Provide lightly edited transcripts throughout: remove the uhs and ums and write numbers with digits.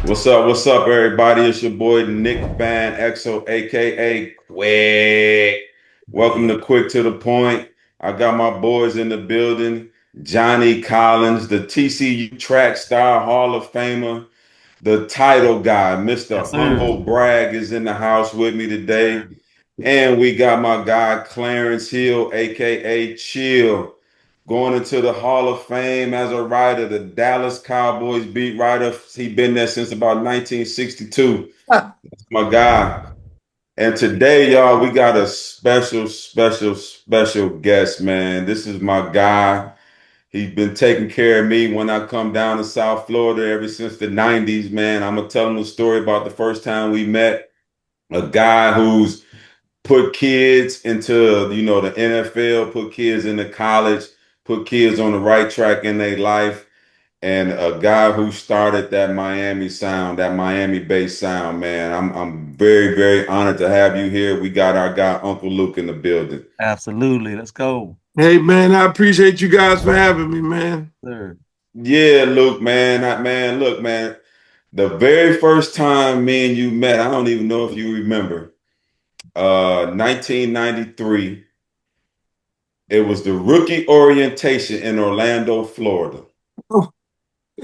What's up, everybody? It's your boy Nick Van Exel, aka Quick. Welcome to Quick to the Point. I got my boys in the building. Johnny Collins, the TCU track star, Hall of Famer, the title guy, Mr. Yes, sir. Humble Bragg is in the house with me today. And we got my guy Clarence Hill, aka Chill, going into the Hall of Fame as a writer, the Dallas Cowboys beat writer. He been there since about 1962. That's my guy. And today, y'all, we got a special guest, man. This is my guy. He's been taking care of me when I come down to South Florida ever since the 90s, man. I'm gonna tell him a story about the first time we met. A guy who's put kids into, the NFL, put kids into college, put kids on the right track in their life, and a guy who started that Miami sound, that Miami-based sound, man. I'm very, very honored to have you here. We got our guy Uncle Luke in the building. Absolutely. Let's go. Hey man, I appreciate you guys for having me, man. Sir. Yeah, Luke, man. Look, man. The very first time me and you met, I don't even know if you remember. 1993. It was the rookie orientation in Orlando, Florida. Oh,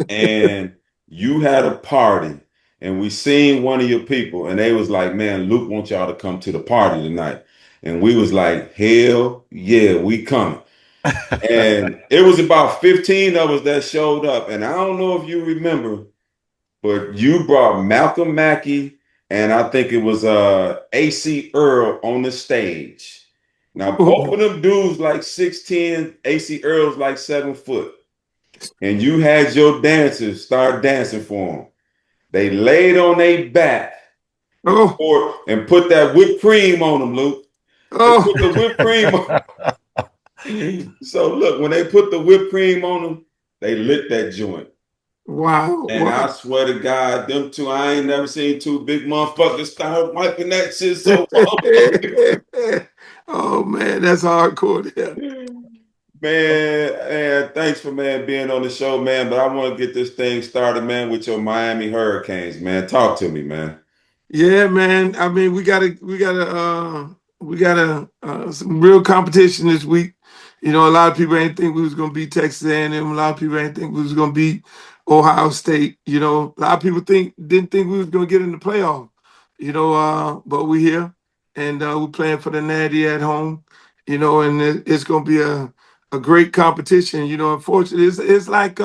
And you had a party, and we seen one of your people, and they was like, man, Luke wants y'all to come to the party tonight. And we was like, hell yeah, we coming. And it was about 15 of us that showed up. And I don't know if you remember, but you brought Malcolm Mackey, and I think it was AC Earl on the stage. Now, both of them dudes like 6'10", AC Earl's like 7 foot. And you had your dancers start dancing for them. They laid on their back and put that whipped cream on them, Luke. They put the whipped cream on. So look, when they put the whipped cream on them, they lit that joint. wow. And I swear to God, them two, I ain't never seen two big motherfuckers start wiping that shit so Oh man, that's hardcore. Yeah. Man, thanks for being on the show, man. But I want to get this thing started, man, with your Miami Hurricanes, man. Talk to me, man. Yeah, man. I mean, we got some real competition this week. You know, a lot of people ain't think we was gonna beat Texas A&M. A lot of people ain't think we was gonna beat Ohio State. You know, a lot of people didn't think we was gonna get in the playoff. You know, but we here and we're playing for the Natty at home. You know, and it's gonna be a great competition. You know, unfortunately, it's like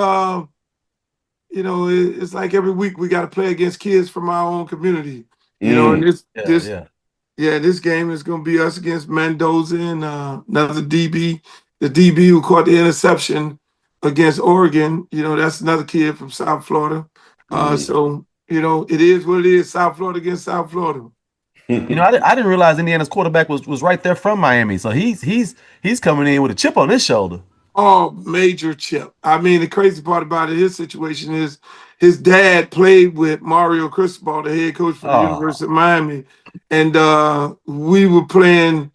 it's like every week we got to play against kids from our own community. You know, and this game is going to be us against Mendoza and another DB, the DB who caught the interception against Oregon. You know, that's another kid from South Florida. So you know, it is what it is. South Florida against South Florida. You know, I didn't realize Indiana's quarterback was right there from Miami. So he's coming in with a chip on his shoulder. Oh, major chip. I mean, the crazy part about it, his situation is his dad played with Mario Cristobal, the head coach for the University of Miami. And we were playing,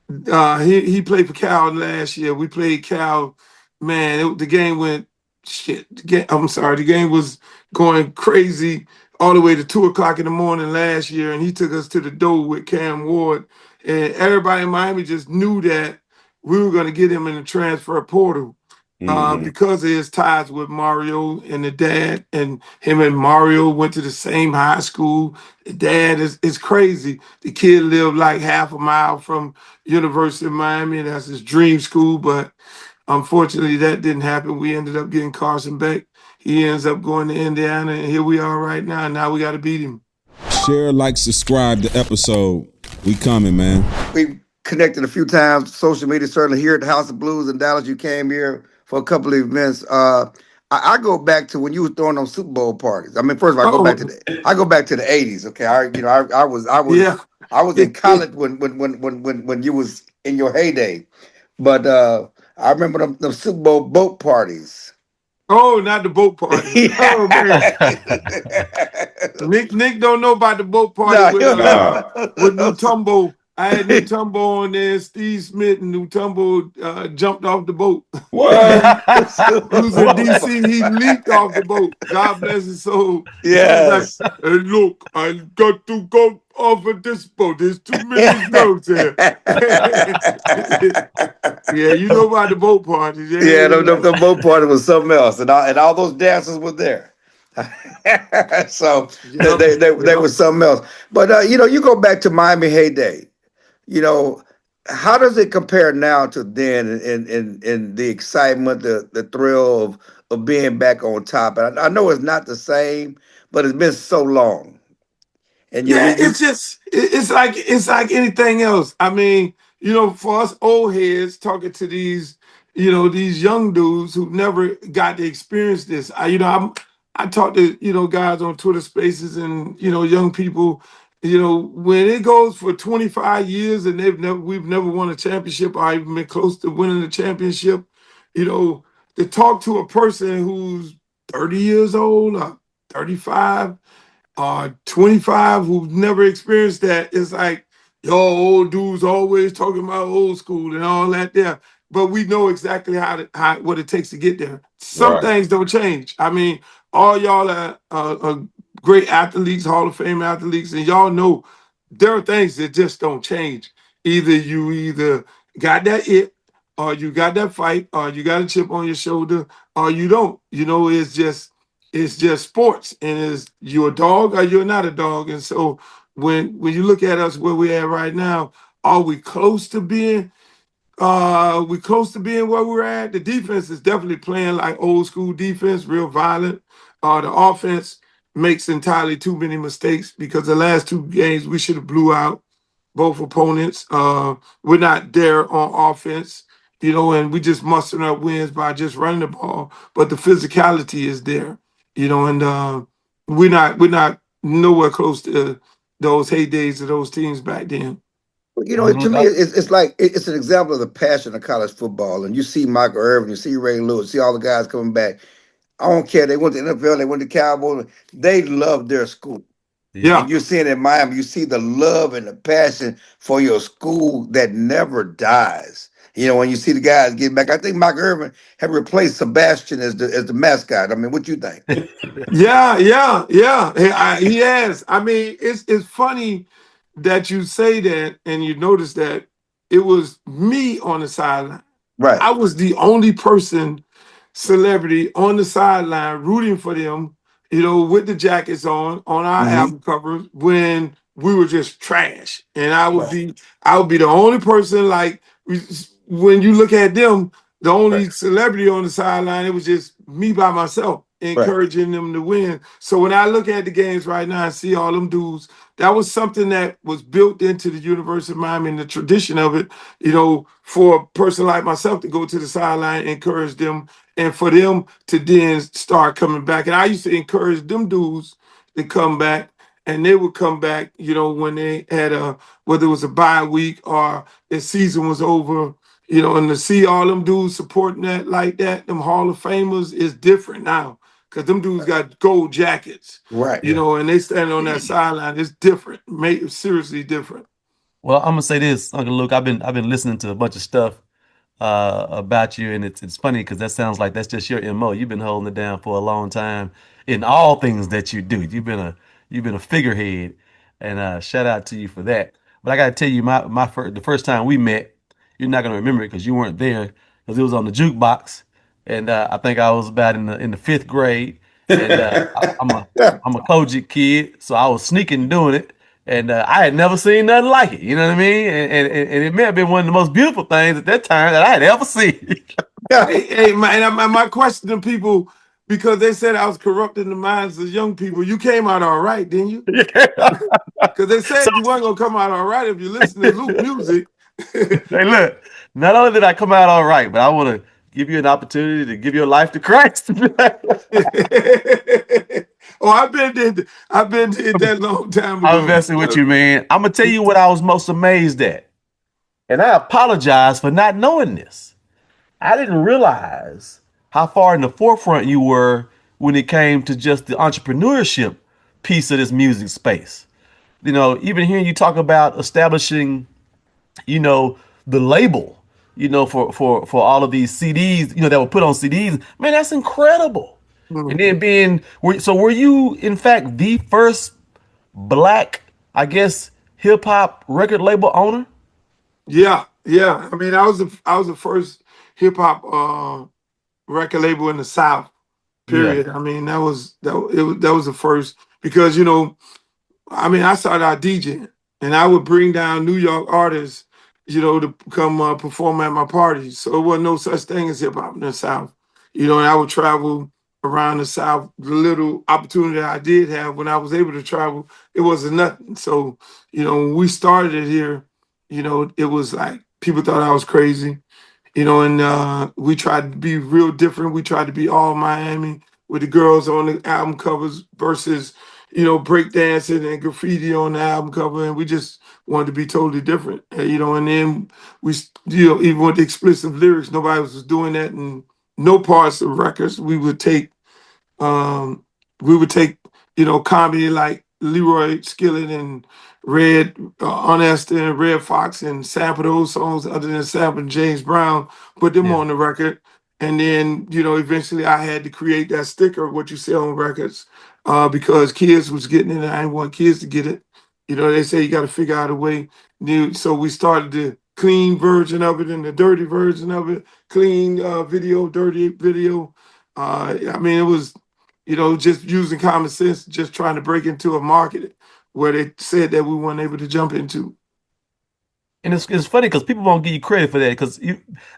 he played for Cal last year. We played Cal. Man, the game went shit. The game was going crazy all the way to 2 o'clock in the morning last year. And he took us to the door with Cam Ward. And everybody in Miami just knew that we were going to get him in the transfer portal because of his ties with Mario and the dad, and him and Mario went to the same high school. The dad is crazy. The kid lived like half a mile from University of Miami, and that's his dream school. But unfortunately, that didn't happen. We ended up getting Carson Beck. He ends up going to Indiana, and here we are right now. Now we got to beat him. Share, like, subscribe to episode. We coming, man. We connected a few times, social media, certainly here at the House of Blues in Dallas. You came here for a couple of events. I go back to when you were throwing those Super Bowl parties. I mean, first of all, I go back to the 80s. Okay, I was in college when you was in your heyday, but I remember them Super Bowl boat parties. Oh, not the boat party. Oh man, Nick don't know about the boat party with Mutombo. I had Mutombo on there, Steve Smith, and Mutombo jumped off the boat. What? He was in DC. He leaped off the boat. God bless his soul. He was like, Yes. "Hey, look, I got to go off of this boat. There's too many girls here." Yeah, you know about the boat parties. Yeah, Yeah, the boat party was something else, and all those dancers were there. So yep, they yep. were something else. But you go back to Miami heyday. You know, how does it compare now to then, and the excitement, the thrill of being back on top? And I know it's not the same, but it's been so long. And Yeah, it's just it's like anything else. I mean, for us old heads talking to these, these young dudes who never got to experience this. I talk to guys on Twitter Spaces and young people. When it goes for 25 years and we've never won a championship or even been close to winning a championship. You know, to talk to a person who's 30 years old or 35 25 who've never experienced that, it's like, yo, old dudes always talking about old school and all that there. But we know exactly how what it takes to get there. Some Right. things don't change. I mean, all y'all are great athletes, Hall of Fame athletes, and y'all know there are things that just don't change. Either got that it, or you got that fight, or you got a chip on your shoulder, or you don't. It's just sports, and is you a dog or you're not a dog. And so when you look at us where we're at right now, are we close to being where we're at? The defense is definitely playing like old school defense, real violent. The offense makes entirely too many mistakes because the last two games we should have blew out both opponents. We're not there on offense, and we just mustering up wins by just running the ball. But the physicality is there, and we're not nowhere close to those heydays of those teams back then. To Look, me, it's like it's an example of the passion of college football. And you see Michael Irvin, you see Ray Lewis, see all the guys coming back. I don't care. They went to the NFL, they went to Cowboys. They love their school. yeah. And Yeah. you're seeing in Miami, you see the love and the passion for your school that never dies. When you see the guys get back, I think Mike Irvin have replaced Sebastian as the mascot. I mean, what you think? Yeah, yeah, yeah. He has. I mean, it's funny that you say that and you notice that it was me on the sideline. Right, I was the only person, celebrity, on the sideline rooting for them, with the jackets on our hmm album covers when we were just trash. And I would right, be I would be the only person like when you look at them, the right, only celebrity on the sideline, it was just me by myself right. encouraging them to win. So when I look at the games right now and see all them dudes, that was something that was built into the University of Miami and the tradition of it, for a person like myself to go to the sideline, encourage them, and for them to then start coming back. And I used to encourage them dudes to come back, and they would come back, when they had whether it was a bye week or the season was over, and to see all them dudes supporting that like that, them Hall of Famers is different now. Cause them dudes got gold jackets, Right. Yeah. and they stand on that sideline. It's different, seriously different. Well, I'm gonna say this, Uncle Luke. I've been listening to a bunch of stuff about you, and it's funny because that sounds like that's just your MO. You've been holding it down for a long time in all things that you do. You've been a figurehead, and shout out to you for that. But I gotta tell you, the first time we met, you're not gonna remember it because you weren't there because it was on the jukebox, and I think I was about in the fifth grade, and I'm a Kojic kid, so I was sneaking doing it. And I had never seen nothing like it. You know what I mean? And it may have been one of the most beautiful things at that time that I had ever seen. Hey, my question to people, because they said I was corrupting the minds of young people. You came out all right, didn't you? Yeah. Because they So said you weren't gonna come out all right if you listen to Luke music. hey, look, not only did I come out all right, but I want to give you an opportunity to give your life to Christ. Oh, I've been did that long time I'm ago. messing with you, man. I'm gonna tell you what I was most amazed at, and I apologize for not knowing this. I didn't realize how far in the forefront you were when it came to just the entrepreneurship piece of this music space. Even hearing you talk about establishing you know, the label, for all of these CDs, that were put on CDs. Man, that's incredible. And Mhm. then were you in fact the first black, I guess, hip hop record label owner? Yeah, yeah. I mean, I was the first hip hop record label in the South. Yeah, Period. I mean, that was the first because I mean, I started out DJing, and I would bring down New York artists, to come perform at my parties. So it wasn't no such thing as hip hop in the South, and I would travel around the South. The little opportunity I did have when I was able to travel, it wasn't nothing. So, when we started it here, it was like people thought I was crazy, and we tried to be real different. We tried to be all Miami with the girls on the album covers versus, breakdancing and graffiti on the album cover. And we just wanted to be totally different, and then even with the explicit lyrics, nobody was doing that. And no parts of records um, we would take, comedy like Leroy Skillet and Red Honest and Red Fox and sample those songs other than sampling James Brown, put them yeah. on the record. And then, eventually I had to create that sticker, what you sell on records, because kids was getting it. And I didn't want kids to get it. They say you got to figure out a way. So we started the clean version of it and the dirty version of it, clean video, dirty video. I mean, it was just using common sense, just trying to break into a market where they said that we weren't able to jump into. And it's funny because people won't give you credit for that because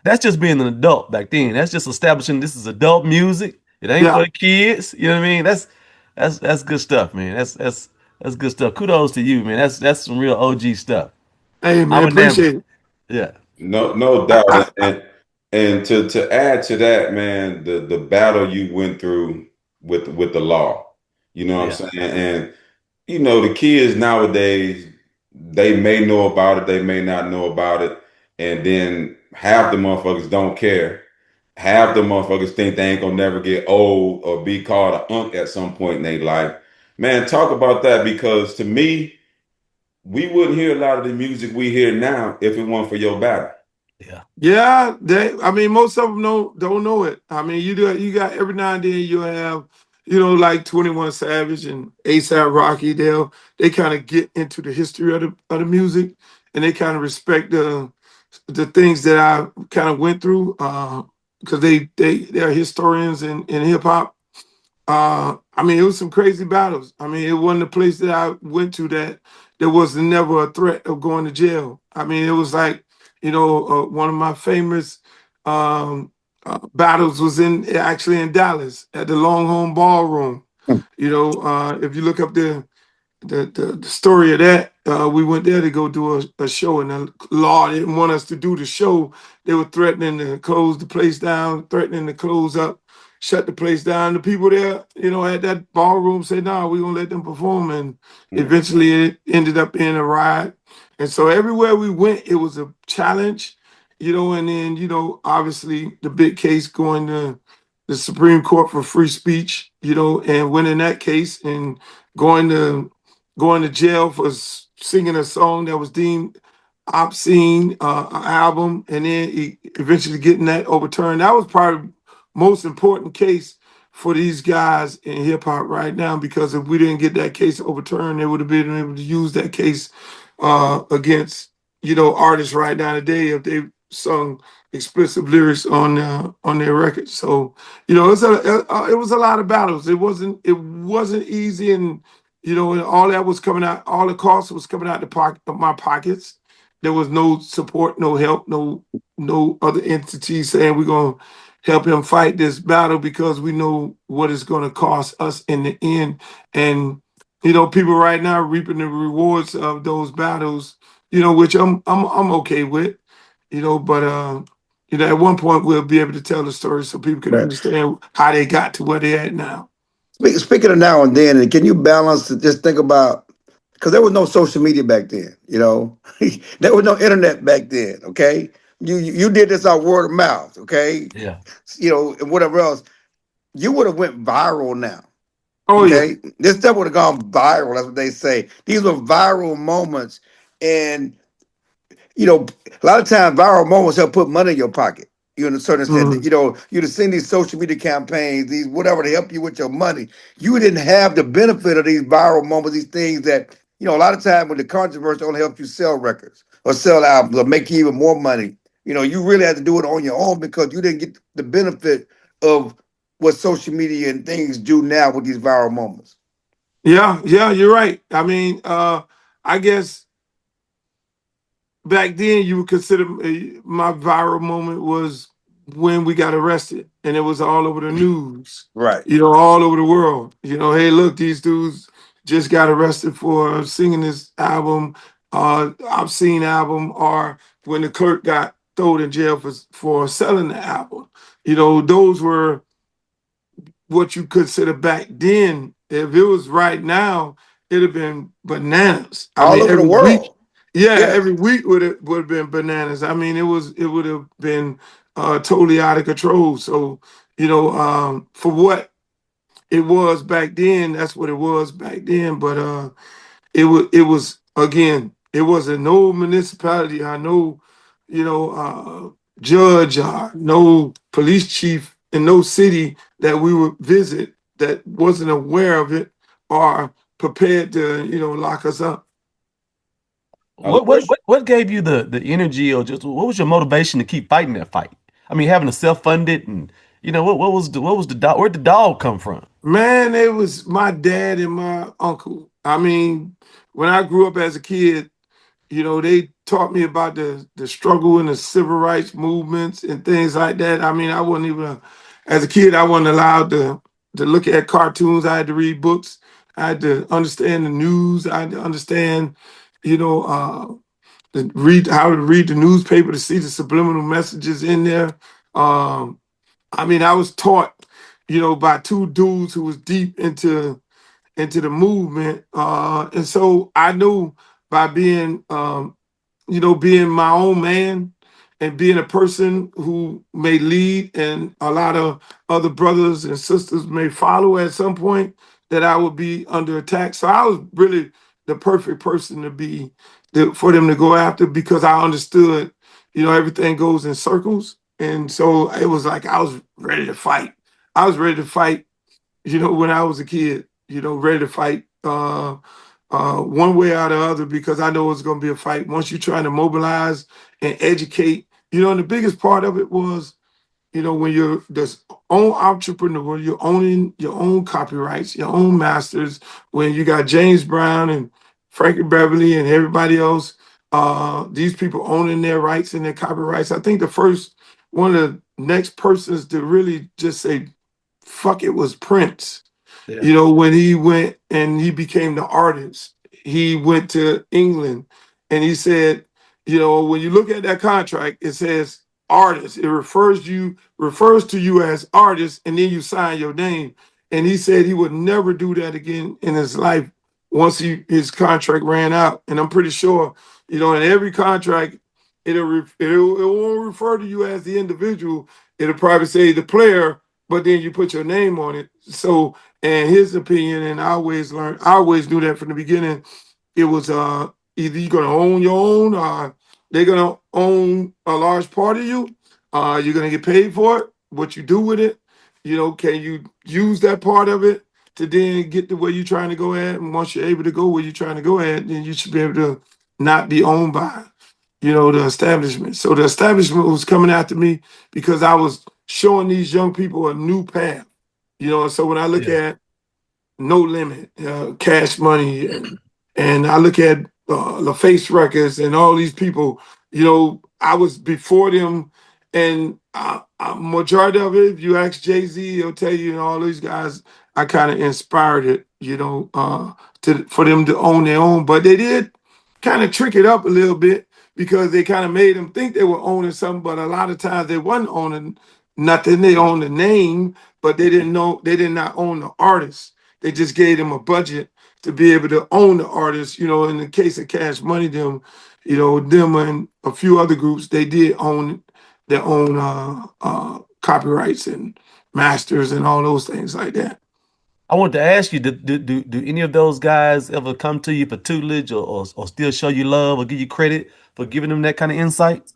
that's just being an adult back then. That's just establishing this is adult music. It ain't for Yeah. the kids. You know what I mean? That's good stuff, man. That's good stuff. Kudos to you, man. That's some real OG stuff. Hey, man, I'm a damn appreciate it. yeah, No I, doubt. I, I, And to add to that, man, the battle you went through with the law. You know what yeah. I'm saying? And the kids nowadays, they may know about it, they may not know about it. And then half the motherfuckers don't care. Half the motherfuckers think they ain't gonna never get old or be called an unk at some point in their life. Man, talk about that because to me, we wouldn't hear a lot of the music we hear now if it weren't for your battle. Yeah. yeah, I mean, most of them don't know it. I mean, you got every now and then you have, like 21 Savage and ASAP Rocky. They kind of get into the history of the music, and they kind of respect the things that I kind of went through, because they're historians in hip hop. I mean, it was some crazy battles. I mean, it wasn't a place that I went to that there was never a threat of going to jail. I mean, it was like, one of my famous um, battles was actually in Dallas at the Longhorn Ballroom. If you look up the story of that, we went there to go do a show, and the law didn't want us to do the show. They were threatening to close the place down, threatening to close up, shut the place down. The people there, at that ballroom said, "No, we're gonna let them perform," and Mm. eventually it ended up being a riot. And so everywhere we went, it was a challenge, and then obviously the big case going to the Supreme Court for free speech, and winning that case and going to going to jail for singing a song that was deemed obscene, an album, and then eventually getting that overturned. That was probably the most important case for these guys in hip hop right now, because if we didn't get that case overturned, they would have been able to use that case against artists right now today if they sung explicit lyrics on their records. So it was a lot of battles. It wasn't easy, and all that was coming out. All the costs was coming out of my pockets. There was no support, no help, no other entity saying we're gonna help him fight this battle because we know what it's gonna cost us in the end. And people right now reaping the rewards of those battles. Which I'm okay with. But at one point we'll be able to tell the story so people can Right. understand how they got to where they're at now. Speaking of now and then, and can you balance just think about because there was no social media back then, there was no internet back then. Okay, you did this out word of mouth. Okay, Yeah. and whatever else, you would have went viral now. Oh yeah. Okay, this stuff would have gone viral. That's what they say. These were viral moments, and a lot of times viral moments help put money in your pocket. In a certain extent, Mm. you'd have seen these social media campaigns, these whatever to help you with your money. You didn't have the benefit of these viral moments, these things that a lot of times when the controversy only helps you sell records or sell albums or make you even more money. You really had to do it on your own because you didn't get the benefit of what social media and things do now with these viral moments. Yeah, you're right. I mean, I guess back then you would consider my viral moment was when we got arrested and it was all over the news, Right. all over the world. Hey, look, these dudes just got arrested for singing this album, obscene album, or when the clerk got thrown in jail for selling the album. Those were what you consider back then. If it was right now, it'd have been bananas. I All mean, over the every week, world. yeah, Yeah. every week would have been bananas. I mean, it would have been totally out of control. So, for what it was back then, that's what it was back then. But it was again, it wasn't no municipality, I know, judge, no police chief in no city that we would visit that wasn't aware of it or prepared to, lock us up. A What gave you the energy, or just what was your motivation to keep fighting that fight? I mean, having to self-fund it, and what was the dog? Where'd the dog come from? Man, it was my dad and my uncle. I mean, when I grew up as a kid, they taught me about the struggle and the civil rights movements and things like that. I mean, I wasn't even as a kid, I wasn't allowed to look at cartoons. I had to read books. I had to understand the news. I had to understand, you know, read how to read the newspaper to see the subliminal messages in there. I mean, I was taught, by two dudes who was deep into the movement, and so I knew by being my own man and being a person who may lead and a lot of other brothers and sisters may follow at some point, that I would be under attack. So I was really the perfect person to be for them to go after, because I understood, everything goes in circles. And so it was like I was ready to fight. I was ready to fight, when I was a kid, ready to fight one way or the other, because I know it's going to be a fight. Once you're trying to mobilize and educate, and the biggest part of it was, when you're the own entrepreneur, you're owning your own copyrights, your own masters, when you got James Brown and Frankie Beverly and everybody else, these people owning their rights and their copyrights. I think the first one of the next persons to really just say, fuck it, was Prince. Yeah. When he went and he became the artist, he went to England and he said, when you look at that contract, it says artist. It refers to you as artist, and then you sign your name. And he said he would never do that again in his life once his contract ran out. And I'm pretty sure, in every contract, it won't refer to you as the individual. It'll probably say the player, but then you put your name on it. So, and his opinion, and I always knew that from the beginning. It was either you're gonna own your own, or they're gonna own a large part of you. You're gonna get paid for it. What you do with it, can you use that part of it to then get to where you're trying to go at? And once you're able to go where you're trying to go at, then you should be able to not be owned by, the establishment. So the establishment was coming after me because I was showing these young people a new path. So when I look Yeah. at No Limit, Cash Money, and I look at LaFace Records and all these people, I was before them, and majority of it, if you ask Jay-Z, he'll tell you, and all these guys, I kind of inspired it, for them to own their own. But they did kind of trick it up a little bit, because they kind of made them think they were owning something, but a lot of times they wasn't owning nothing. They owned the name, but they didn't know, they did not own the artist. They just gave them a budget to be able to own the artist. In the case of Cash Money, them and a few other groups, they did own their own copyrights and masters and all those things like that. I wanted to ask you, do any of those guys ever come to you for tutelage or still show you love or give you credit for giving them that kind of insight?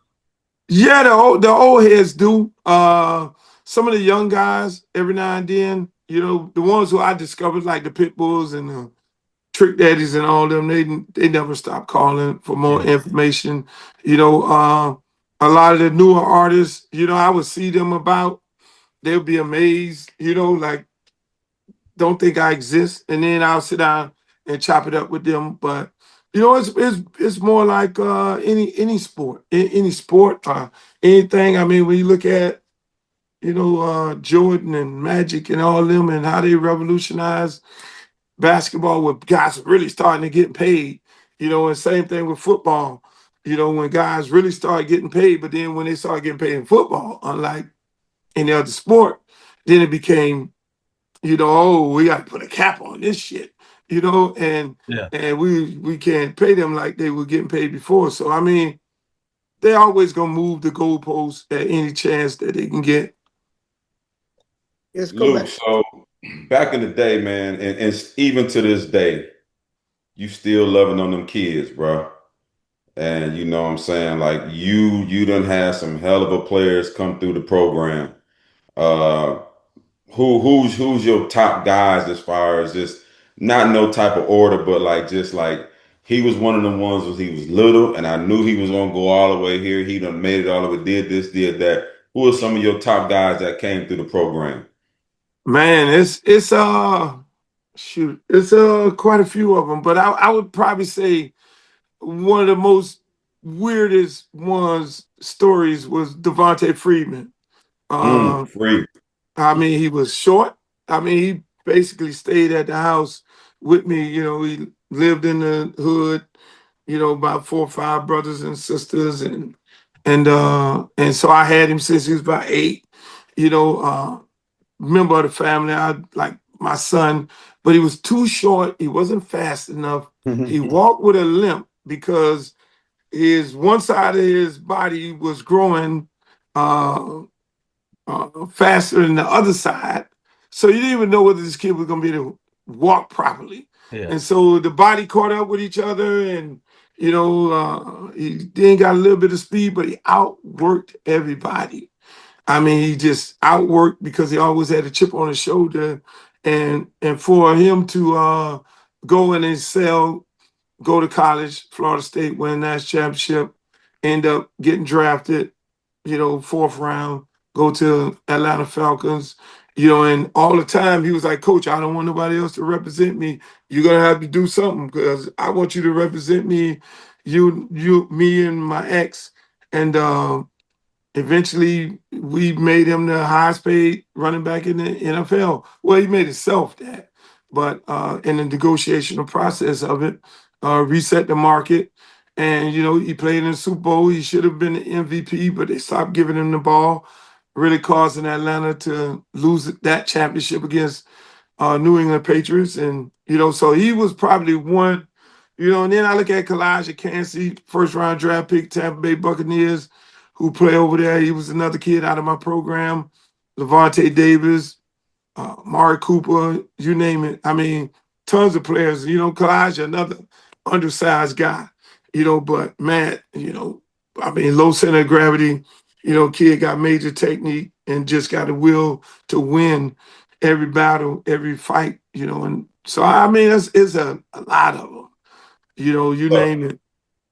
Yeah, the old heads do. Some of the young guys, every now and then, the ones who I discovered, like the Pit Bulls and the Trick Daddies and all them, they never stop calling for more Yeah. information. A lot of the newer artists, I would see them about. They'll be amazed, like don't think I exist, and then I'll sit down and chop it up with them. But it's more like any sport, any sport, anything. I mean, when you look at Jordan and Magic and all them and how they revolutionized basketball with guys really starting to get paid, and same thing with football. When guys really start getting paid, but then when they start getting paid in football, unlike any other sport, then it became oh, we got to put a cap on this shit, and Yeah. we can't pay them like they were getting paid before. So I mean, they always gonna move the goalposts at any chance that they can get. Let's go Luke, back. so back in the day, man, and even to this day, you still loving on them kids, bro. And you know what I'm saying? Like you done had some hell of a players come through the program. Uh who's your top guys as far as just not no type of order, but like just like he was one of the ones when he was little and I knew he was gonna go all the way here. He done made it all the way, did this, did that. Who are some of your top guys that came through the program? Man, it's shoot, it's quite a few of them, but I would probably say one of the most weirdest ones stories was Devontae Freeman. Uh, Free. I mean, he was short. I mean, he basically stayed at the house with me. He lived in the hood. About 4 or 5 brothers and sisters, and so I had him since he was about 8. Member of the family. I like my son, but he was too short. He wasn't fast enough. He walked with a limp because his one side of his body was growing uh, faster than the other side. So you didn't even know whether this kid was going to be able to walk properly. Yeah. And so the body caught up with each other, and he then got a little bit of speed, but he outworked everybody. I mean, he just outworked because he always had a chip on his shoulder, and for him to go and excel, go to college, Florida State, win that championship, end up getting drafted, 4th round, go to Atlanta Falcons, and all the time he was like, Coach, I don't want nobody else to represent me. You're gonna have to do something because I want you to represent me, me and my ex. And eventually we made him the highest paid running back in the NFL. Well, he made himself that, but in the negotiation process of it, reset the market. And he played in the Super Bowl. He should have been the MVP, but they stopped giving him the ball, really causing Atlanta to lose that championship against New England Patriots. And so he was probably one. And then I look at Kalijah Cansey, 1st-round draft pick, Tampa Bay Buccaneers, who play over there. He was another kid out of my program. Levante Davis, Mari Cooper, you name it. I mean, tons of players. Kalijah, another undersized guy. But Matt, I mean, low center of gravity. Kid got major technique and just got a will to win every battle, every fight. And so I mean, it's a lot of them. You name it.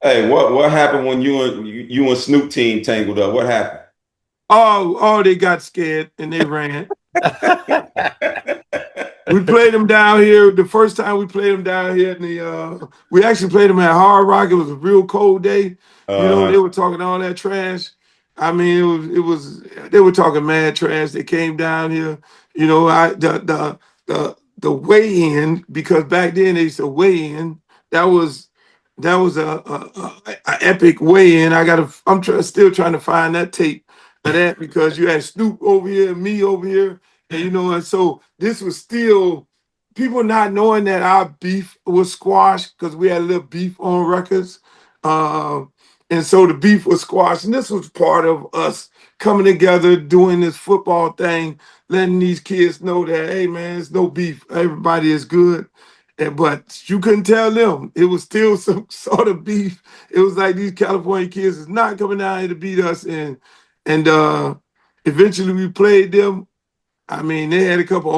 Hey, what happened when you and Snoop team tangled up? What happened? Oh, they got scared and they ran. We played them down here. The first time we played them down here in we actually played them at Hard Rock. It was a real cold day. They were talking all that trash. I mean, they were talking mad trash. They came down here. The weigh in, because back then they used to weigh in. That was a epic weigh in. Still trying to find that tape of that, because you had Snoop over here and me over here. And so this was still people not knowing that our beef was squashed because we had a little beef on records. And And so the beef was squashed. And this was part of us coming together, doing this football thing, letting these kids know that, hey, man, it's no beef. Everybody is good. But you couldn't tell them. It was still some sort of beef. It was like these California kids is not coming down here to beat us. And eventually we played them. I mean, they had a couple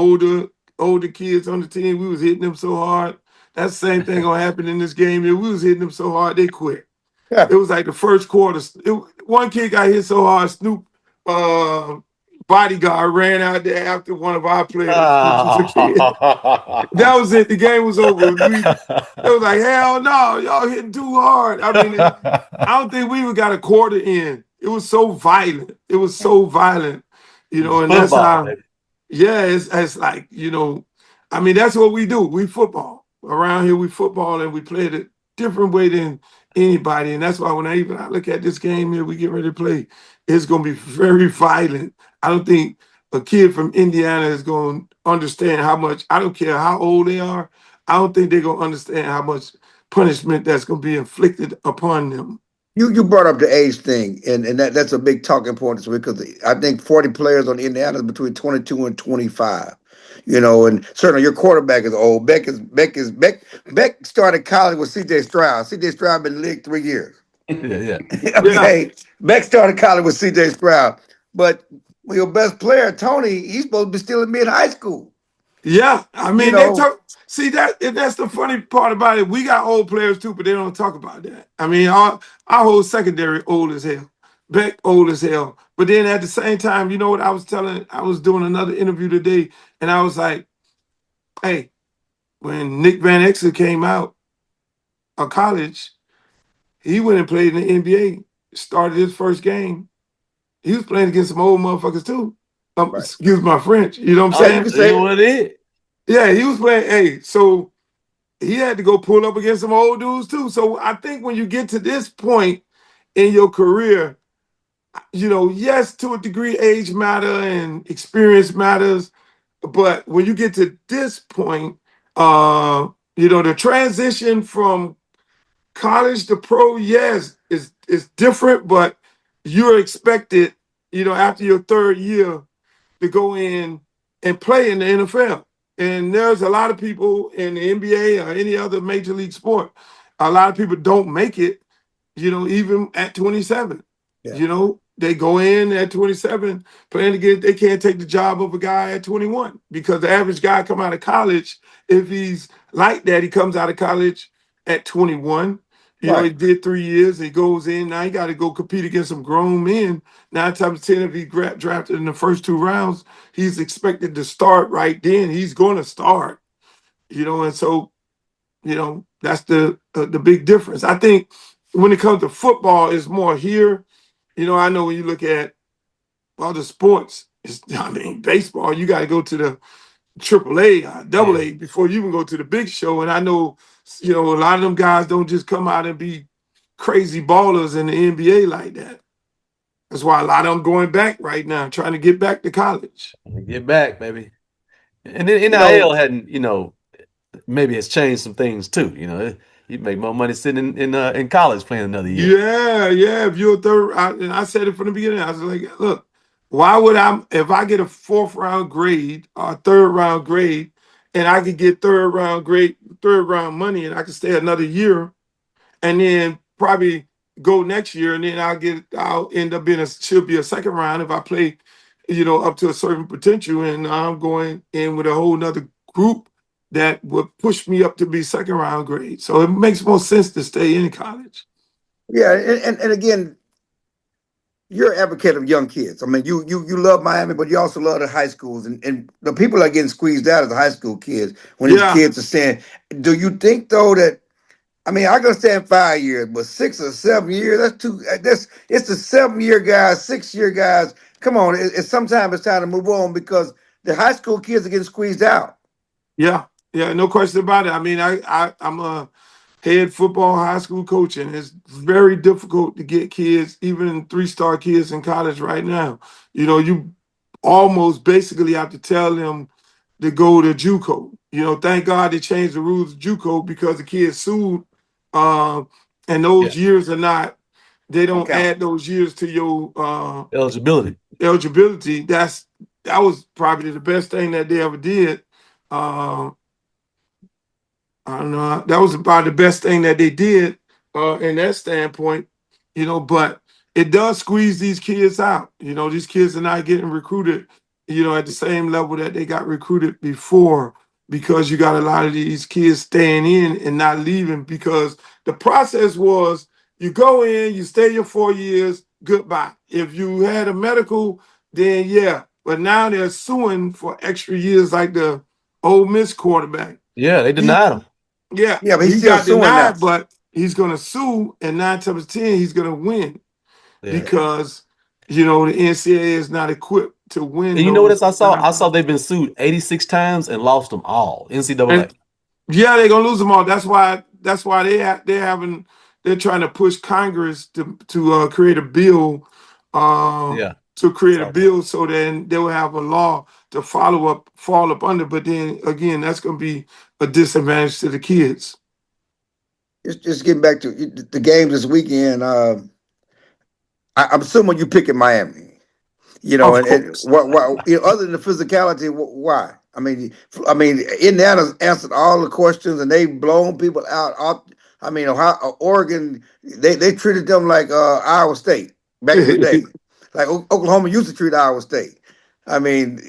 older kids on the team. We was hitting them so hard. That same thing gonna happen in this game. We was hitting them so hard they quit. Yeah. It was like the first quarter. One kid got hit so hard, Snoop bodyguard ran out there after one of our players, which was a kid. That was it. The game was over. It was like, hell no, y'all hitting too hard. I mean, I don't think we even got a quarter in. It was so violent. It was so violent, and that's how. Baby. Yeah, it's like, I mean, that's what we do. We football. Around here, we football and we play it a different way than anybody. And that's why when I look at this game here, we get ready to play, it's going to be very violent. I don't think a kid from Indiana is going to understand how much, I don't care how old they are, I don't think they're going to understand how much punishment that's going to be inflicted upon them. You brought up the age thing, and that's a big talking point because I think 40 players on Indiana is between 22 and 25. And certainly your quarterback is old. Beck started college with C.J. Stroud. C.J. Stroud been in the league 3 years. Yeah. Okay, Yeah. Beck started college with C.J. Stroud, but your best player Tony, he's supposed to be still in mid high school. Yeah, I mean, You they know, talk. See that's the funny part about it. We got old players too, but they don't talk about that. I mean, our whole secondary old as hell, Beck old as hell. But then at the same time, you know what I was telling? I was doing another interview today, and I was like, "Hey, when Nick Van Exel came out of college, he went and played in the NBA. Started his first game. He was playing against some old motherfuckers too. right? Excuse my French. You know what I'm Yeah, you saying? can See say it. what it is. Yeah, he was playing. Hey, so he had to go pull up against some old dudes too. So I think when you get to this point in your career, yes, to a degree, age matter and experience matters. But when you get to this point, the transition from college to pro, yes, is different, but you're expected, after your third year to go in and play in the NFL. And there's a lot of people in the NBA or any other major league sport. A lot of people don't make it, even at 27. Yeah. They go in at 27 playing to get, they can't take the job of a guy at 21 because the average guy come out of college, if he's like that, he comes out of college at 21. He Right. did 3 years. He goes in. Now he got to go compete against some grown men. 9 times 10, if he drafted in the first 2 rounds, he's expected to start right then. He's going to start. And so that's the big difference. I think when it comes to football, it's more here. I know when you look at other sports, baseball, you got to go to the AAA, double A before you can go to the big show. And I know, a lot of them guys don't just come out and be crazy ballers in the NBA like that. That's why a lot of them going back right now, trying to get back to college. Get back, baby. And then You know, NIL hadn't, maybe has changed some things too. You make more money sitting in college playing another year. Yeah. If you're a third, and I said it from the beginning, I was like, look, why would if I get a 4th-round grade or a 3rd-round grade, and I could get 3rd-round money, and I could stay another year, and then probably go next year, and then I'll end up should be a 2nd round if I play, up to a certain potential, and I'm going in with a whole nother group that would push me up to be 2nd-round grade. So it makes more sense to stay in college. yeah, and again, you're an advocate of young kids. I mean, you love Miami, but you also love the high schools, and the people that are getting squeezed out as the high school kids when these Yeah. kids are saying, do you think though that I mean, I can stand 5 years, but 6 or 7 years, that's too. It's the 7-year guys, 6-year guys. Come on, sometimes it's time to move on because the high school kids are getting squeezed out. Yeah, no question about it. I mean, I'm a head football high school coach, and it's very difficult to get kids, even 3-star kids in college right now. You almost basically have to tell them to go to JUCO. Thank God they changed the rules of JUCO because the kids sued, and those years are not they Don't don't count. add those years to your Eligibility. eligibility. That was probably the best thing that they ever did. Uh, I don't know. That was about the best thing that they did in that standpoint, but it does squeeze these kids out. These kids are not getting recruited, at the same level that they got recruited before because you got a lot of these kids staying in and not leaving because the process was you go in, you stay your 4 years, goodbye. If you had a medical, then yeah. But now they're suing for extra years like the Ole Miss quarterback. Yeah, they He denied him. yeah, Yeah, but he's he still got suing now. denied, but he's gonna sue, and 9 times 10, he's gonna win Yeah. because the NCAA is not equipped to win And you know what those. else I saw? I saw they've been sued 86 times and lost them all. NCAA. And yeah, they're gonna lose them all. That's why. That's why they're trying to push Congress to create a bill. Yeah. To create a Saw that. bill so then they will have a law to fall up under. But then again, that's gonna be a disadvantage to the kids. Just getting back to the games this weekend. I'm assuming you picking Miami. Of And course. what other than the physicality, why? I mean, Indiana's answered all the questions and they've blown people out. I mean, Ohio, Oregon, they treated them like Iowa State back in the day, like Oklahoma used to treat Iowa State. I mean,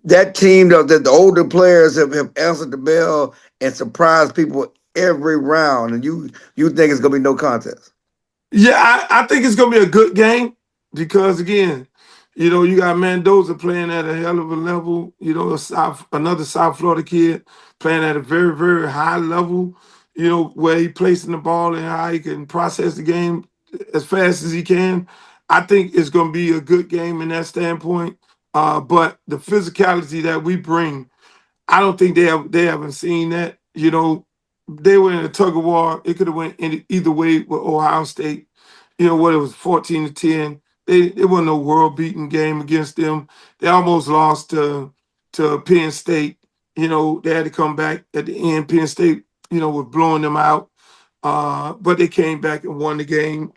that team, the older players have answered the bell and surprised people every round, and you think it's gonna be no contest? Yeah, I think it's gonna be a good game because again, you got Mendoza playing at a hell of a level. Another South Florida kid playing at a very, very high level. Where he placing the ball and how he can process the game as fast as he can. I think it's gonna be a good game in that standpoint. But the physicality that we bring I don't think they haven't seen that. They were in a tug of war. It could have went either way with Ohio State. What it was 14-10. It wasn't no world beating game against them. They almost lost to Penn State. They had to come back at the end. Penn State, was blowing them out. But they came back and won the game.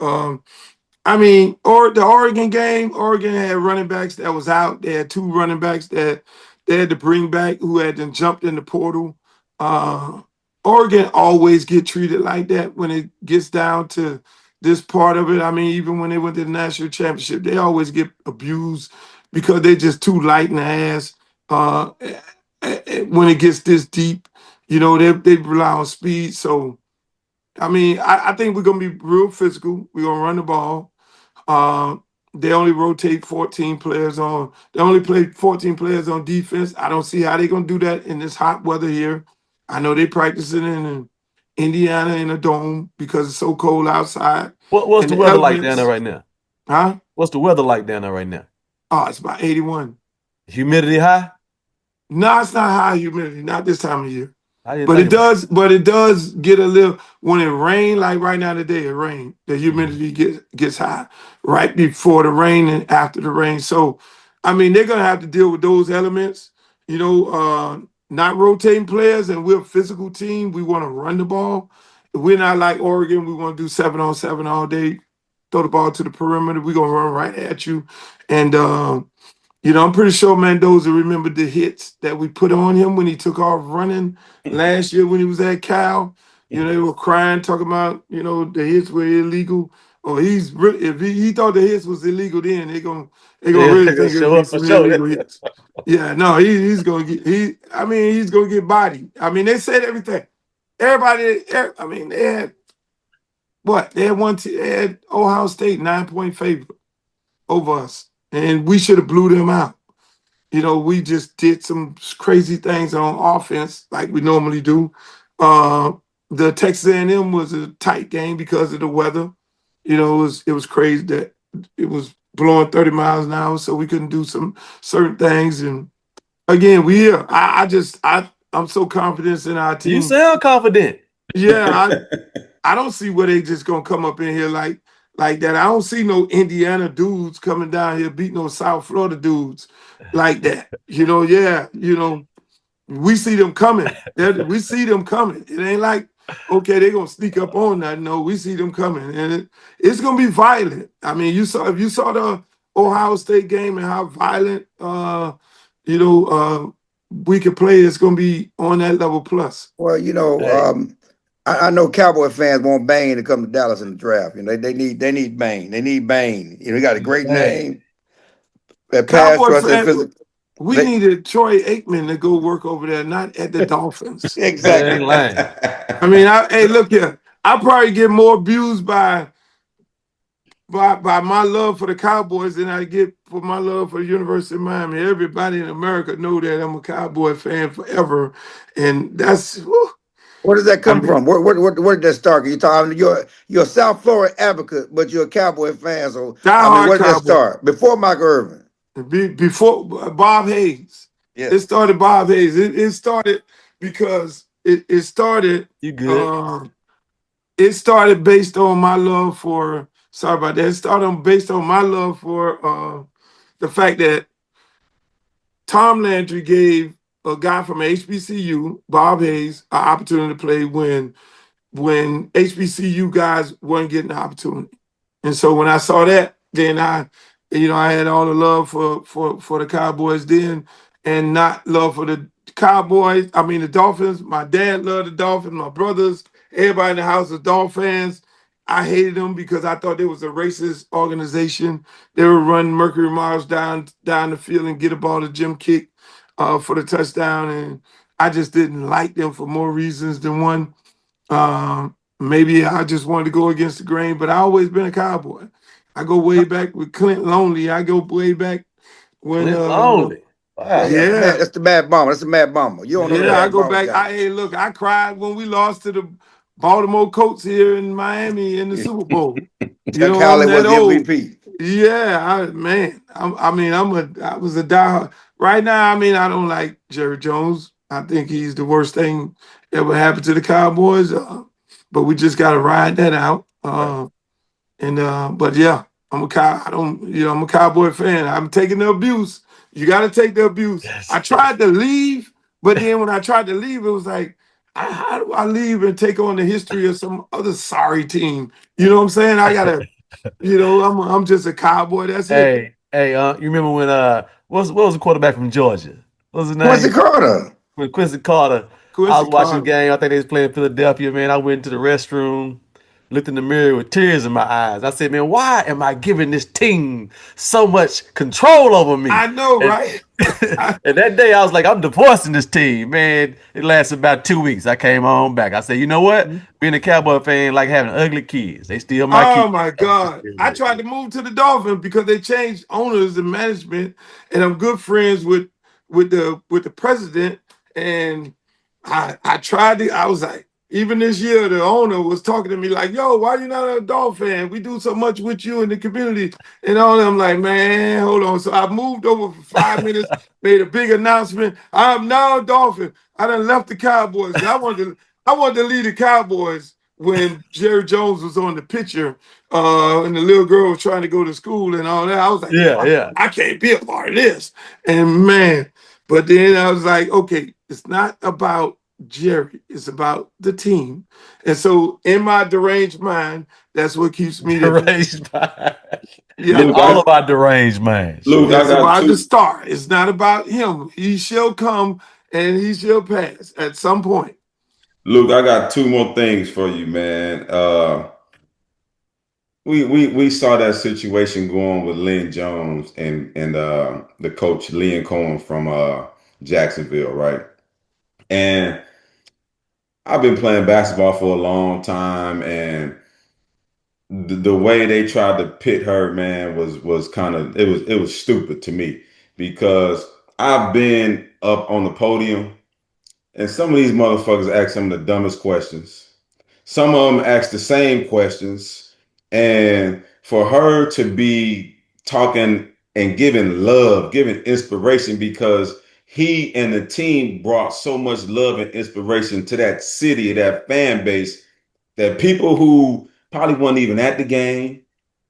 Or the Oregon game, Oregon had running backs that was out. They had two running backs that they had to bring back who had then jumped in the portal. Uh, Oregon always get treated like that when it gets down to this part of it. Even when they went to the national championship, they always get abused because they're just too light in the ass. When it gets this deep, they rely on speed. So, I think we're going to be real physical. We're going to run the ball. Uh, they only rotate 14 players on. They only play 14 players on defense. I don't see how they're gonna do that in this hot weather here. I know they practicing in Indiana in a dome because it's so cold outside. What's And the the weather like down there elements, right now? huh? What's the weather like down there right now? Oh, it's about 81. Humidity high? No, it's not high humidity, not this time of year. I didn't But think it about does, but it does get a little when it rains, like right now today, it rained. The it. Mhm. humidity gets high right before the rain and after the rain. So they're gonna have to deal with those elements, not rotating players, and we're a physical team. We want to run the ball. We're not like Oregon, we want to do 7-on-7 all day, throw the ball to the perimeter, we're gonna run right at you. And I'm pretty sure Mendoza remembered the hits that we put on him when he took off running last year when he was at Cal. They were crying, talking about, the hits were illegal. Or if he thought the hits was illegal, then they gonna Yeah, really they're gonna think it'll show be up for some sure. illegal hits. Yeah, no, he's gonna get he's gonna get bodied. They said everything. They had what? They had Ohio State 9-point favorite over us. And we should have blew them out. We just did some crazy things on offense like we normally do. Uh, the Texas A&M was a tight game because of the weather. It was crazy that it was blowing 30 miles an hour, so we couldn't do some certain things. And again, we here. I'm so confident in our You team. sound confident. Yeah, I don't see where they just gonna come up in here like that. I don't see no Indiana dudes coming down here beating no South Florida dudes like that. Yeah, we see them coming. We see them coming. It ain't like okay, they're gonna sneak up on that. No, we see them coming, and it's gonna be violent. I mean, if you saw the Ohio State game and how violent you know we could play, it's gonna be on that level plus. Well, Hey, I know Cowboy fans want Bane to come to Dallas in the draft. They need Bane. They need Bane. He got a great hey, name. That pass Cowboy rush and fan, physical. we They, needed Troy Aikman to go work over there, not at the Dolphins. man, ain't exactly. lying. I mean, hey, look here. I probably get more views by my love for the Cowboys than I get for my love for the University of Miami. Everybody in America know that I'm a Cowboy fan forever, and that's whew, Where does that I come mean, from? Where did that start? You talking? You're a South Florida advocate, but you're a Cowboy fan. So I mean, diehard where did that Cowboy. start? Before Michael Irvin. Before Bob Hayes, it Yes. started Bob Hayes. It started because it started. You good? Um, it started based on my love for. Sorry about that. It started based on my love for the fact that Tom Landry gave a guy from HBCU, Bob Hayes, an opportunity to play when HBCU guys weren't getting the opportunity. And so when I saw that, then I had all the love for the Cowboys then, and not love for the Cowboys. I mean the Dolphins. My dad loved the Dolphins. My brothers, everybody in the house was Dolphins. I hated them because I thought they was a racist organization. They were running Mercury Miles down the field and get a ball to Jim Kick for the touchdown, and I just didn't like them for more reasons than one. Maybe I just wanted to go against the grain, but I always been a Cowboy. I go way back with Clint Lonely. I go way back when Clint Lonely. Yeah, Wow. yeah. yeah, That's the Mad Bomber. That's the Mad Bomber. You don't know the yeah, I Mad go Bomber back. guy. Hey, look, I cried when we lost to the Baltimore Colts here in Miami in the Super Bowl. You Chuck know, I'm Howley that was the old. MVP. Yeah, I was a die. Right now, I mean, I don't like Jerry Jones. I think he's the worst thing ever happened to the Cowboys. But we just got to ride that out. Right. But yeah, I'm a Cowboy fan. I'm taking the abuse. You got to take the abuse. I Yes. tried to leave, but then when I tried to leave, it was like, how do I leave and take on the history of some other sorry team? You know what I'm saying? I gotta, I'm just a Cowboy. That's it. Hey, you remember when what was the quarterback from Georgia? What was his Quincy name? Carter. When Quincy Carter. I Quincy was watching the Carter. game. I think they was playing Philadelphia, man. I went into the restroom, looked in the mirror with tears in my eyes. I said, man, why am I giving this team so much control over me? I know, And, right? and that day I was like, I'm divorcing this team, man. It lasted about 2 weeks. I came on back. I said, you know what? Being a Cowboy fan, like having ugly kids. They still my kids. Oh my God. I tried to move to the Dolphins because they changed owners and management, and I'm good friends with the president. And I tried to, I was like, even this year, the owner was talking to me like, yo, why you not a Dolphin fan? We do so much with you in the community. And all I'm like, man, hold on. So I moved over for 5 minutes, made a big announcement. I'm now a Dolphin. I done left the Cowboys. I wanted to lead the Cowboys when Jerry Jones was on the picture, and the little girl was trying to go to school and all that. I was like, Yeah, yeah. I can't be a part of this. And man, but then I was like, okay, it's not about Jerry, it's about the team. And so in my deranged mind, that's what keeps me there. Deranged mind. Yeah. It's Luke, all about deranged minds. I It's got about the two. star. It's not about him. He shall come and he shall pass at some point. Luke, I got two more things for you, man. We saw that situation going with Lynn Jones and the coach Lynn Cohen from Jacksonville, right? And I've been playing basketball for a long time, and the way they tried to pit her, man, was kind of it was stupid to me because I've been up on the podium and some of these motherfuckers ask some of the dumbest questions. Some of them ask the same questions, and for her to be talking and giving love, giving inspiration because he and the team brought so much love and inspiration to that city, that fan base, that people who probably weren't even at the game,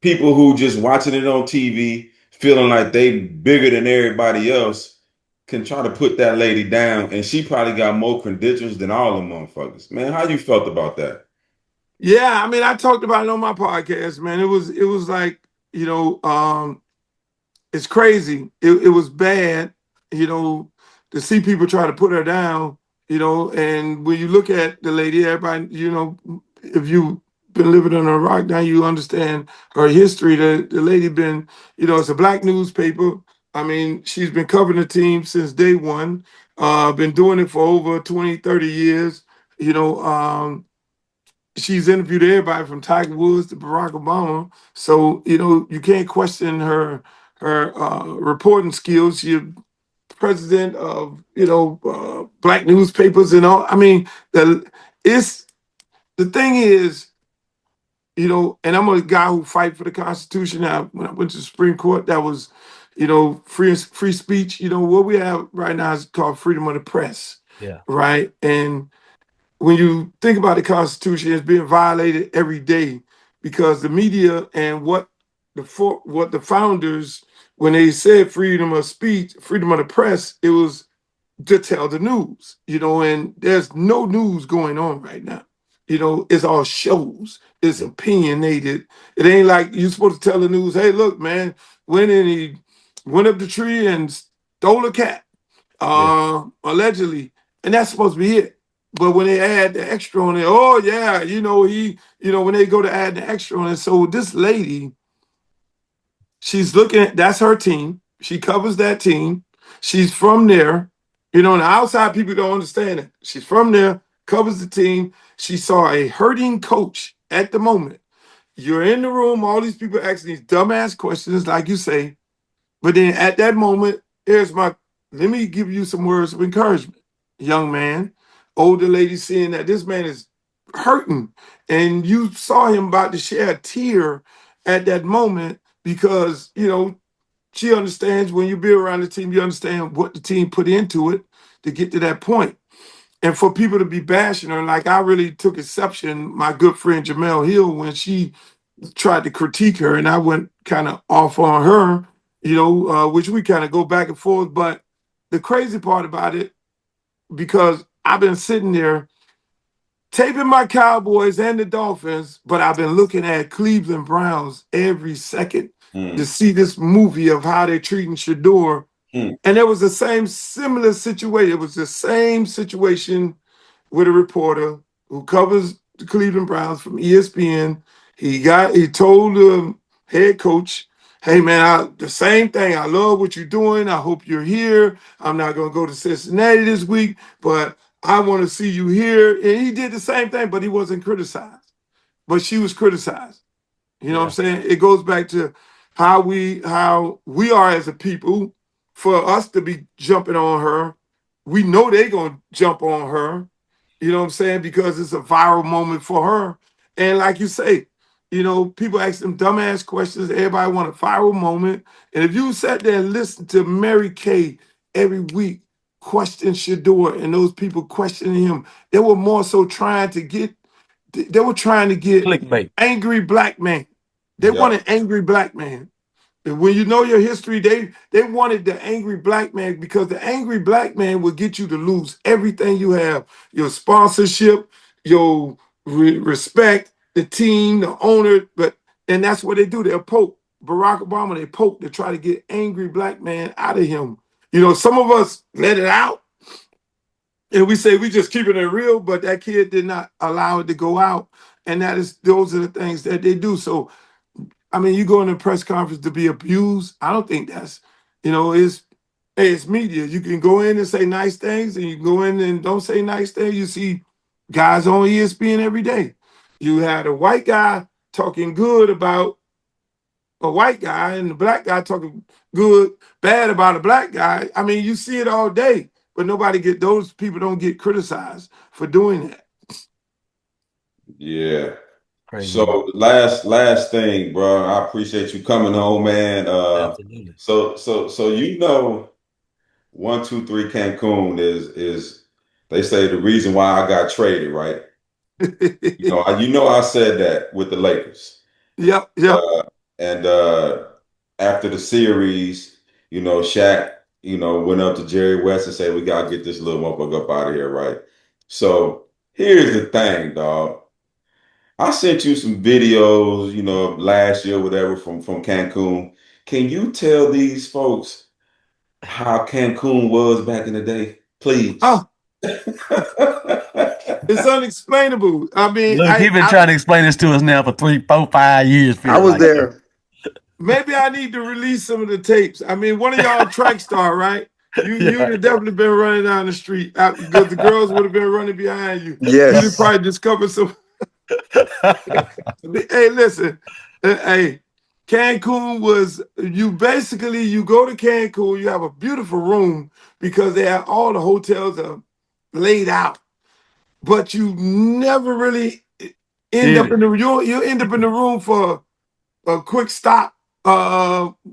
people who just watching it on TV, feeling like they bigger than everybody else, can try to put that lady down, and she probably got more credentials than all the motherfuckers. Man, how you felt about that? Yeah, I mean, I talked about it on my podcast, man. It was like, it's crazy. It was bad, you know, to see people try to put her down, and when you look at the lady, everybody, if you've been living on a rock now, you understand her history. The lady been, it's a black newspaper. I mean, she's been covering the team since day one, been doing it for over 20, 30 years. You know, she's interviewed everybody from Tiger Woods to Barack Obama. So, you can't question her reporting skills. She's president of black newspapers and all. I mean, it's the thing is, and I'm a guy who fight for the Constitution. Now, when I went to the Supreme Court, that was, free speech. What we have right now is called freedom of the press. Yeah. Right. And when you think about the Constitution, it's being violated every day because the media and what the founders, when they said freedom of speech, freedom of the press, it was to tell the news, and there's no news going on right now. It's all shows, it's opinionated. It ain't like you're supposed to tell the news, hey, look, man, he went up the tree and stole a cat, allegedly, and that's supposed to be it. But when they add the extra on it, oh yeah, when they go to add the extra on it. So this lady, she's looking at, that's her team. She covers that team. She's from there. And the outside people don't understand it. She's from there, covers the team. She saw a hurting coach at the moment. You're in the room, all these people asking these dumbass questions, like you say. But then at that moment, let me give you some words of encouragement. Young man, older lady seeing that this man is hurting. And you saw him about to shed a tear at that moment because, she understands when you be around the team, you understand what the team put into it to get to that point. And for people to be bashing her, like I really took exception, my good friend Jamel Hill, when she tried to critique her, and I went kind of off on her, which we kind of go back and forth. But the crazy part about it, because I've been sitting there taping my Cowboys and the Dolphins, but I've been looking at Cleveland Browns every second to see this movie of how they're treating Shador. And it was the same similar situation. It was the same situation with a reporter who covers the Cleveland Browns from ESPN. He told the head coach, hey man, the same thing. I love what you're doing. I hope you're here. I'm not going to go to Cincinnati this week, but I want to see you here. And he did the same thing, but he wasn't criticized. But she was criticized. You know what I'm saying? It goes back to how we are as a people. For us to be jumping on her, we know they're gonna jump on her. You know what I'm saying? Because it's a viral moment for her. And like you say, people ask them dumbass questions. Everybody want a viral moment. And if you sat there and listened to Mary Kay every week question Shador and those people questioning him, they were more so trying to get Clickbait. angry black man. They Yeah. want an angry black man. And when you know your history, they wanted the angry black man because the angry black man will get you to lose everything you have, your sponsorship, your respect, the team, the owner. And that's what they do. They'll poke Barack Obama. They poke to try to get angry black man out of him. Some of us let it out, and we say we just keeping it real, but that kid did not allow it to go out. And those are the things that they do. So I mean, you go in a press conference to be abused. I don't think that's, it's media. You can go in and say nice things, and you can go in and don't say nice things. You see guys on ESPN every day. You had a white guy talking good about a white guy, and the black guy talking bad about a black guy. I mean, you see it all day, but those people don't get criticized for doing that. Yeah. Crazy. So last thing, bro. I appreciate you coming home, man. Absolutely. So 1, 2, 3 Cancun is they say the reason why I got traded, right? I said that with the Lakers. Yep. And after the series, Shaq, went up to Jerry West and said, we gotta get this little motherfucker up out of here, right? So here's the thing, dog. I sent you some videos, last year, whatever, from Cancun. Can you tell these folks how Cancun was back in the day, please? Oh, it's unexplainable. I mean, Look, you've been trying to explain this to us now for 3, 4, 5 years. I Feel was like there. maybe I need to release some of the tapes. I mean, one of y'all track star, right? You'd yeah. have definitely been running down the street because the girls would have been running behind you. You'd have Yes. probably discovered some. Hey, listen. Hey, Cancun was you basically you go to Cancun, you have a beautiful room because they have all the hotels are laid out, but you never really end Did up it? in the you end up in the room for a quick stop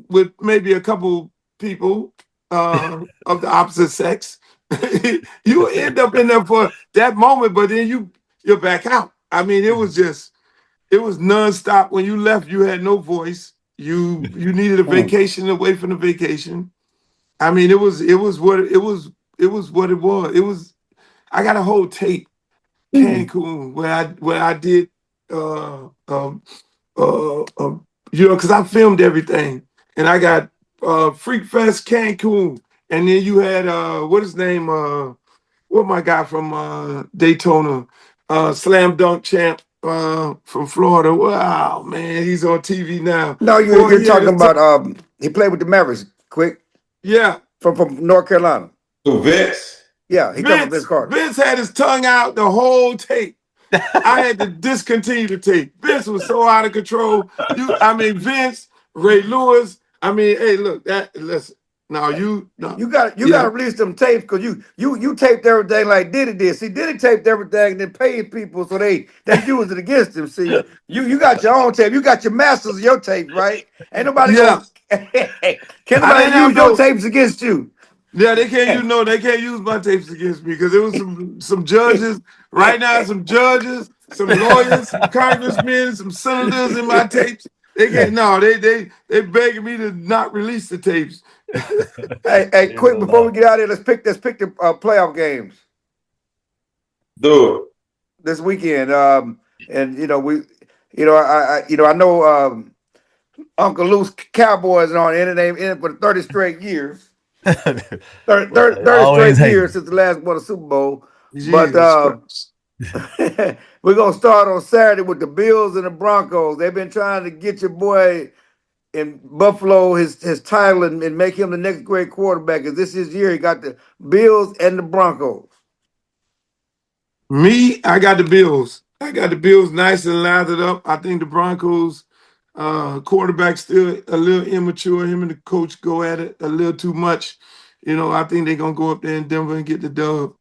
with maybe a couple people of the opposite sex. You end up in there for that moment, but then you're back out. I mean, it was nonstop. When you left, you had no voice. You needed a Mm. vacation away from the vacation. I mean, it was what it was. It was I got a whole tape, Cancun, where I did uh um because I filmed everything. And I got Freak Fest Cancun. And then you had what his name? What my guy from Daytona, slam dunk champ from Florida. Wow, man, he's on TV now. No, Boy, you're he had talking a about he played with the Mavericks, quick, yeah. from North Carolina. So Vince, Yeah, he talking about Vince Carter. Vince had his tongue out the whole tape. I had to discontinue the tape. Vince was so out of control. I mean, Vince, Ray Lewis. I mean, hey, look, listen. No, no, You got yeah, to release them tapes because you taped everything like Diddy did. See, Diddy taped everything and then paid people so they used it against him. See, you got your own tape. You got your masters of your tapes, right? Ain't nobody yeah. gonna can I nobody didn't have use your no. tapes against you. Yeah, they can't use my tapes against me because there was some judges right now, some judges, some lawyers, some congressmen, some senators in my tapes. They can't. No, they begging me to not release the tapes. Hey, Yeah, quick before we get out of here, let's pick the playoff games dude, this weekend. And I know Uncle Luke's Cowboys are on it, and they've in it for the 30 straight years. 30 always straight years hating. since the last won a Super Bowl. But Jesus Christ. we're gonna start on Saturday with the Bills and the Broncos. They've been trying to get your boy in Buffalo his title and make him the next great quarterback. Because this is year he got the Bills and the Broncos. Me, I got the Bills. I got the Bills nice and lathered up. I think the Broncos quarterback still a little immature. Him and the coach go at it a little too much. I think they're gonna go up there in Denver and get the dub.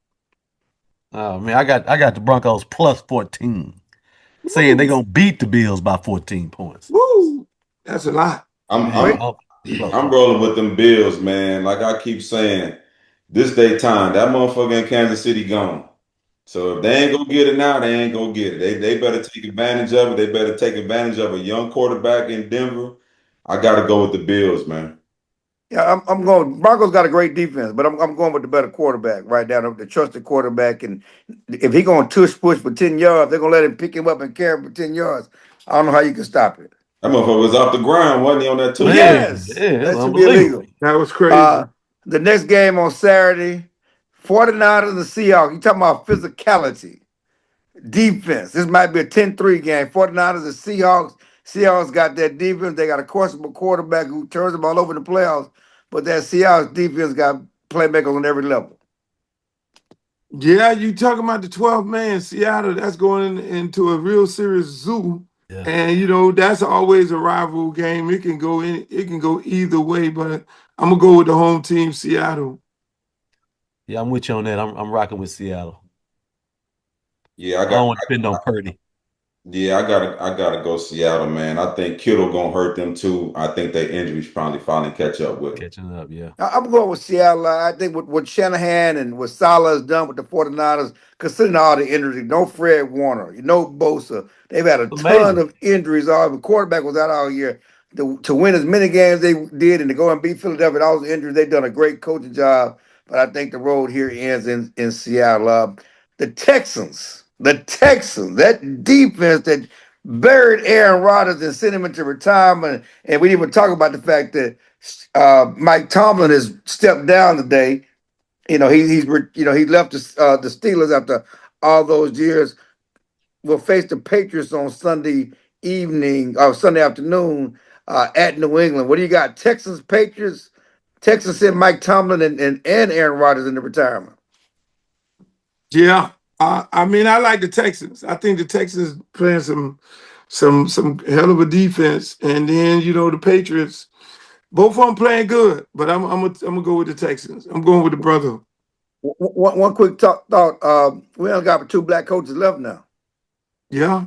Oh man, I got the Broncos plus 14, saying they're Woo, gonna beat the Bills by 14 points. woo. That's a lot. I'm Yeah, Wait, I'm plus I'm 14. rolling with them Bills, man. Like I keep saying, this day time, that motherfucker in Kansas City gone. So if they ain't gonna get it now, they ain't gonna get it. They better take advantage of it. They better take advantage of a young quarterback in Denver. I gotta go with the Bills, man. yeah, I'm going. Broncos got a great defense, but I'm going with the better quarterback right now, the trusted quarterback. And if he gonna tush push for 10 yards, they're gonna let him pick him up and carry him for 10 yards. I don't know how you can stop it. That motherfucker was off the ground, wasn't he, on that tush Yeah, push? Yes, yeah, it's that should be unbelievable. illegal. That was crazy. Uh, the next game on Saturday, 49ers and the Seahawks. You talking about physicality, defense. This might be a 10-3 game. 49ers and Seahawks. Seahawks got that defense. They got a questionable quarterback who turns the ball over in the playoffs, but that Seahawks defense got playmakers on every level. Yeah, you talking about the 12 man Seattle? That's going into a real serious zoo, Yeah, and that's always a rival game. It can go in. It can go either way, but I'm gonna go with the home team, Seattle. yeah, I'm with you on that. I'm rocking with Seattle. Yeah, I don't want to depend on Purdy I gotta go Seattle, man. I think Kittle gonna hurt them too. I think their injuries probably finally catch up with them. catching up. Yeah, I'm going with Seattle. I think what Shanahan and what Salah has done with the 49ers, considering all the injuries, no Fred Warner, no Bosa. They've had a ton amazing. of injuries. All the quarterback was out all year. to win as many games they did and to go and beat Philadelphia with all those injuries. They've done a great coaching job, but I think the road here ends in Seattle. The Texans, that defense that buried Aaron Rodgers and sent him into retirement, and we didn't even talk about the fact that Mike Tomlin has stepped down today. He left the Steelers after all those years. Will face the Patriots on Sunday evening or Sunday afternoon at New England. What do you got? Texans, Patriots. Texans sent Mike Tomlin and Aaron Rodgers into retirement. Yeah, I mean, I like the Texans. I think the Texans playing some hell of a defense, and then the Patriots. Both of them playing good, but I'm gonna go with the Texans. I'm going with the brother. One quick thought. We only got 2 black coaches left now. Yeah,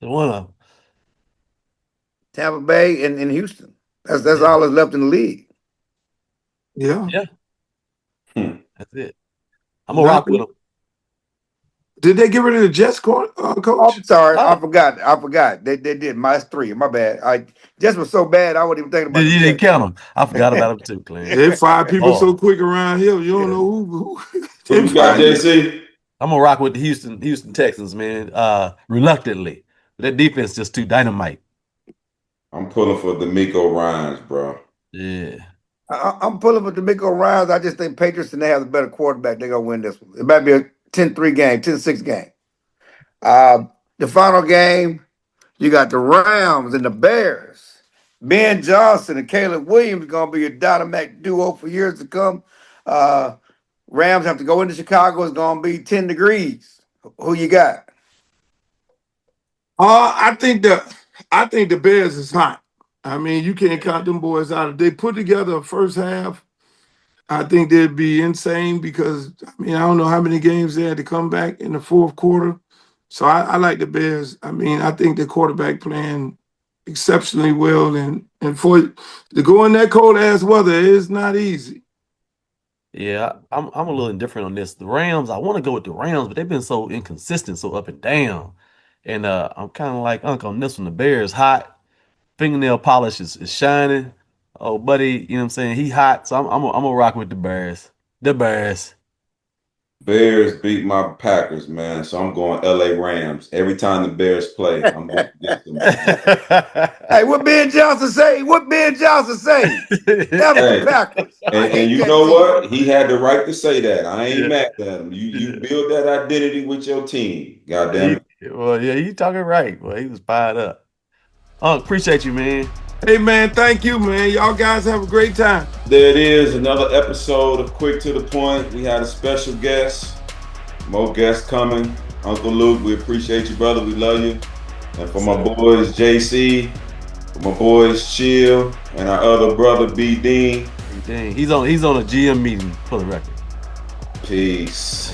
one of them. Tampa Bay and Houston. That's all that's left in the league. Yeah. That's it. I'm gonna rock with them. Did they get rid of the Jets coach? Oh, I'm sorry, I forgot. They did. Minus 3. My bad. Jets was so bad I wasn't even thinking about. You didn't count them. I forgot about them too, Clarence. They fire people so quick around here. You don't know who. Who you got, JC? I'm gonna rock with the Houston Texans, man. Reluctantly, that defense just too dynamite. I'm pulling for DeMeco Ryans, bro. Yeah. I'm pulling for DeMeco Ryans. I just think Patriots and they have the better quarterback. They're gonna win this one. It might be a 10-3 game, 10-6 game. The final game, you got the Rams and the Bears. Ben Johnson and Caleb Williams gonna be a dynamic duo for years to come. Rams have to go into Chicago. It's gonna be 10 degrees. Who you got? I think the Bears is hot. I mean, you can't count them boys out. If they put together a first half, I think they'd be insane because, I mean, I don't know how many games they had to come back in the fourth quarter. So I like the Bears. I mean, I think the quarterback playing exceptionally well. And for to go in that cold-ass weather is not easy. Yeah, I'm a little indifferent on this. The Rams, I want to go with the Rams, but they've been so inconsistent, so up and down. And I'm kind of like Uncle on this one. The Bears hot. Fingernail polish is shining. Oh, buddy, you know what I'm saying? He hot, so I'm gonna rock with the Bears. The Bears. Bears beat my Packers, man. So I'm going LA Rams. Every time the Bears play, I'm going against them. Hey, what Ben Johnson say? F the Packers. And you know what? He had the right to say that. I ain't mad at him. You build that identity with your team. Goddamn it. Well, yeah, you talking right. Well, he was fired up. Appreciate you, man. Hey, man, thank you, man. Y'all guys have a great time. There it is, another episode of Quick to the Point. We had a special guest. More guests coming. Uncle Luke, we appreciate you, brother. We love you. And for my boys, JC, for my boys, Chill, and our other brother, B. Dean. Dang, he's on a GM meeting for the record. Peace.